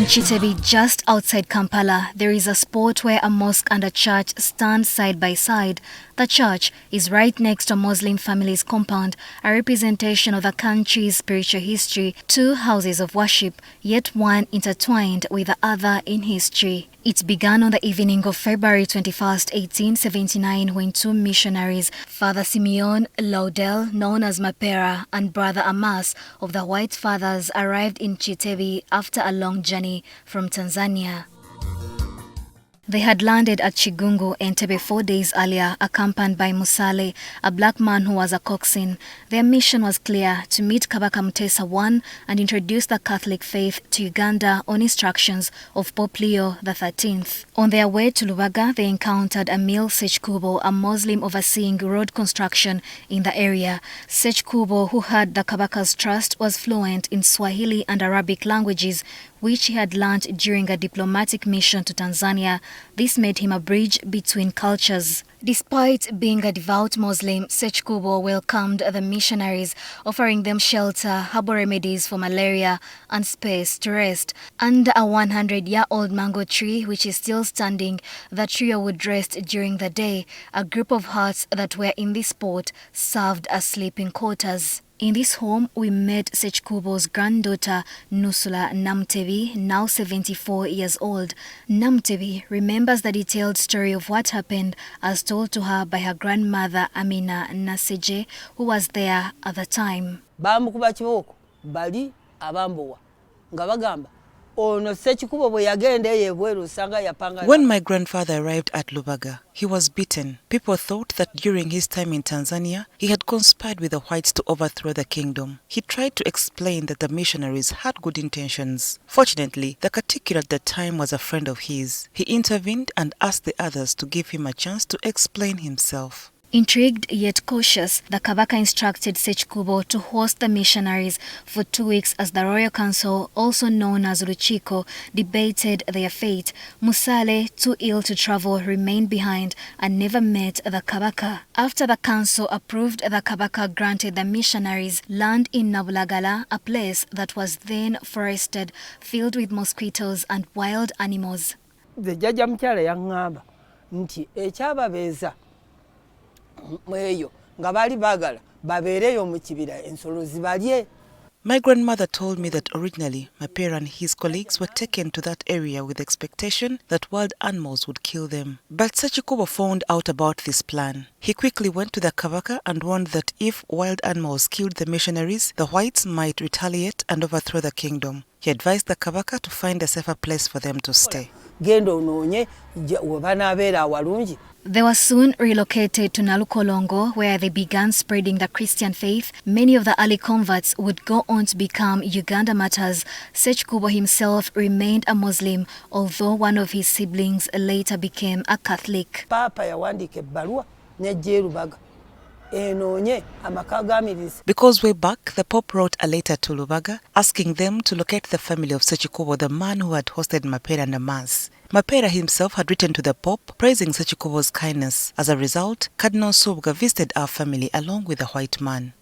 In Kitebi, just outside Kampala, there is a spot where a mosque and a church stand side by side. The church is right next to a Muslim family's compound, a representation of the country's spiritual history. Two houses of worship, yet one intertwined with the other in history. It began on the evening of February 21st, 1879, when two missionaries, Father Simeon Lourdel, known as Mapeera, and Brother Amans of the White Fathers, arrived in Kitebi after a long journey from Tanzania. They had landed at Chigungu, Entebbe 4 days earlier, accompanied by Musale, a black man who was a coxswain. Their mission was clear: to meet Kabaka Mutesa I and introduce the Catholic faith to Uganda on instructions of Pope Leo XIII. On their way to Lubaga, they encountered Amir Ssekikubo, a Muslim overseeing road construction in the area. Ssekikubo, who had the Kabaka's trust, was fluent in Swahili and Arabic languages, which he had learned during a diplomatic mission to Tanzania. This made him a bridge between cultures. Despite being a devout Muslim, Ssekikubo welcomed the missionaries, offering them shelter, herbal remedies for malaria, and space to rest. Under a 100-year-old mango tree, which is still standing, the trio would rest during the day. A group of huts that were in this spot served as sleeping quarters. In this home, we met Ssekikubo's granddaughter, Nusula Namtebi, now 74 years old. Namtebi remembers the detailed story of what happened as told to her by her grandmother, Amina Naseje, who was there at the time. Bamukuba kiboko bali abambowa nga bagamba. When my grandfather arrived at Lubaga, he was beaten. People thought that during his time in Tanzania, he had conspired with the whites to overthrow the kingdom. He tried to explain that the missionaries had good intentions. Fortunately, the cacique at the time was a friend of his. He intervened and asked the others to give him a chance to explain himself. Intrigued yet cautious, the Kabaka instructed Ssekikubo to host the missionaries for 2 weeks as the Royal Council, also known as Ruchiko, debated their fate. Musale, too ill to travel, remained behind and never met the Kabaka. After the council approved, the Kabaka granted the missionaries land in Nabulagala, a place that was then forested, filled with mosquitoes and wild animals. The judge mchala yangaba nti ekyababeza My grandmother told me that originally Mapeera and his colleagues were taken to that area with the expectation that wild animals would kill them. But Ssekikubo found out about this plan. He quickly went to the Kabaka and warned that if wild animals killed the missionaries, the whites might retaliate and overthrow the kingdom. He advised the Kabaka to find a safer place for them to stay. They were soon relocated to Nalukolongo, where they began spreading the Christian faith. Many of the early converts would go on to become Uganda martyrs. Ssekikubo himself remained a Muslim, although one of his siblings later became a Catholic. Because way back, the Pope wrote a letter to Lubaga asking them to locate the family of Ssekikubo, the man who had hosted Mapeera and Amans. Mapeera himself had written to the Pope praising Ssekikubo's kindness. As a result, Cardinal Sobga visited our family along with the white man.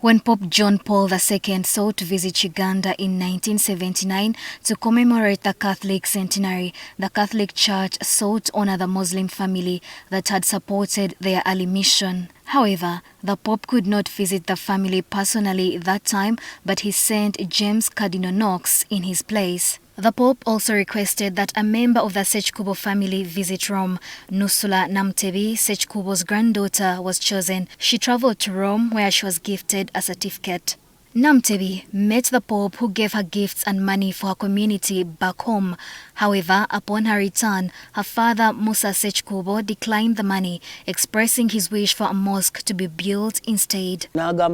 When Pope John Paul II sought to visit Uganda in 1979 to commemorate the Catholic centenary, the Catholic Church sought to honor the Muslim family that had supported their early mission. However, the Pope could not visit the family personally that time, but he sent James Cardinal Knox in his place. The Pope also requested that a member of the Ssekikubo family visit Rome. Nusula Namtebi, Ssekikubo's granddaughter, was chosen. She traveled to Rome, where she was gifted a certificate. Namtebi met the Pope, who gave her gifts and money for her community back home. However, upon her return, her father Musa Ssekikubo declined the money, expressing his wish for a mosque to be built instead. Later,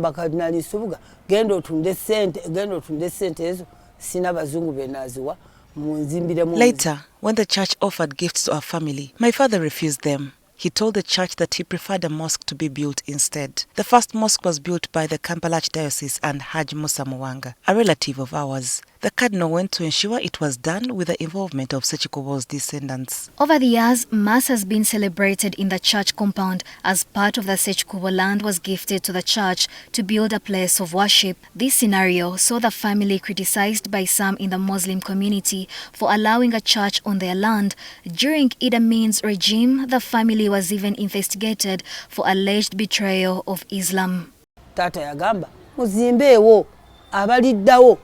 when the church offered gifts to our family, my father refused them. He told the church that he preferred a mosque to be built instead. The first mosque was built by the Kampala Diocese and Haj Musa Muwanga, a relative of ours. The cardinal went to ensure it was done with the involvement of Ssekikubo's descendants. Over the years, Mass has been celebrated in the church compound as part of the Ssekikubo land was gifted to the church to build a place of worship. This scenario saw the family criticized by some in the Muslim community for allowing a church on their land. During Idi Amin's regime, the family was even investigated for alleged betrayal of Islam. Tata yagamba muzimbeewo abaliddawo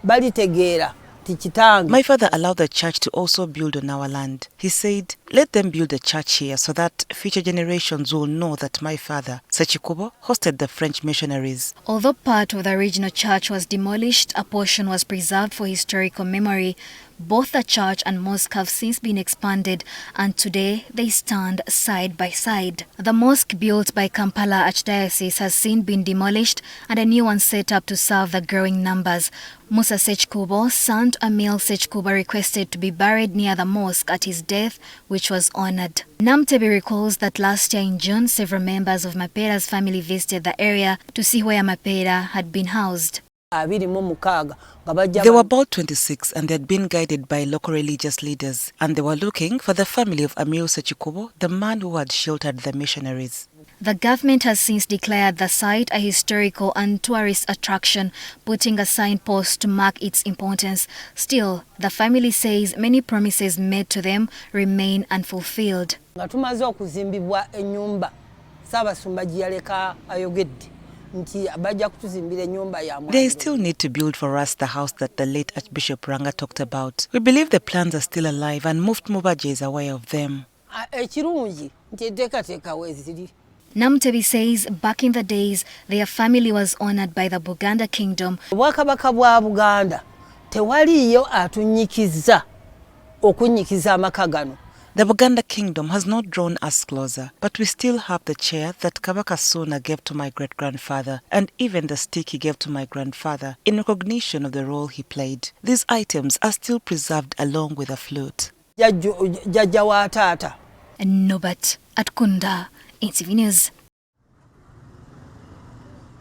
balitegeera ti kitange. My father allowed the church to also build on our land. He said, let them build a church here so that future generations will know that my father, Ssekikubo, hosted the French missionaries. Although part of the original church was demolished, a portion was preserved for historical memory. Both the church and mosque have since been expanded, and today they stand side by side. The mosque built by Kampala Archdiocese has since been demolished and a new one set up to serve the growing numbers. Musa Ssekikubo, son to Amir Ssekikubo, requested to be buried near the mosque at his death, which was honored. Namtebi recalls that last year in June, several members of Mapeera's family visited the area to see where Mapeera had been housed. They were about 26 and they had been guided by local religious leaders, and they were looking for the family of Amir Ssekikubo, the man who had sheltered the missionaries. The government has since declared the site a historical and tourist attraction, putting a signpost to mark its importance. Still, the family says many promises made to them remain unfulfilled. They still need to build for us the house that the late Archbishop Ranga talked about. We believe the plans are still alive and Mufti Mubaje is aware of them. Namtebi says back in the days, their family was honored by the Buganda kingdom. Obwakabaka bwa Buganda tewaliyo atunyikiza okunyikiza amaka gano. The Buganda kingdom has not drawn us closer, but we still have the chair that Kabaka Sona gave to my great-grandfather, and even the stick he gave to my grandfather, in recognition of the role he played. These items are still preserved along with a flute. Nobat at Kunda, NTV News.